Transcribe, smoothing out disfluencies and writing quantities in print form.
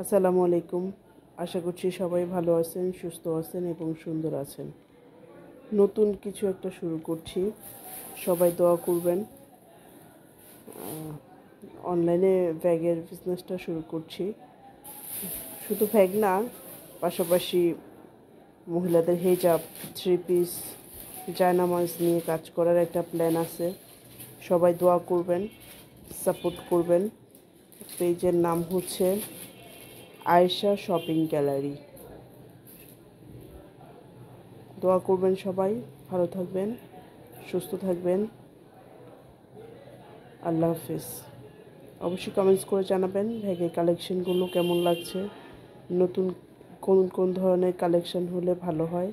আসসালামু আলাইকুম। আশা করছি সবাই ভালো আছেন, সুস্থ আছেন এবং সুন্দর আছেন। নতুন কিছু একটা শুরু করছি, সবাই দোয়া করবেন। অনলাইনে ব্যাগের বিজনেসটা শুরু করছি। শুধু ব্যাগ না, পাশাপাশি মহিলাদের হিজাব, থ্রি পিস, জায়নামাজ নিয়ে কাজ করার একটা প্ল্যান আছে। সবাই দোয়া করবেন, সাপোর্ট করবেন। পেজের নাম হচ্ছে আয়েশা শপিং গ্যালারি। দোয়া করবেন সবাই, ভালো থাকবেন, সুস্থ থাকবেন। আল্লাহ হাফিজ। অবশ্যই কমেন্টস করে জানাবেন ব্যাগের কালেকশনগুলো কেমন লাগছে, নতুন কোন কোন ধরনের কালেকশন হলে ভালো হয়।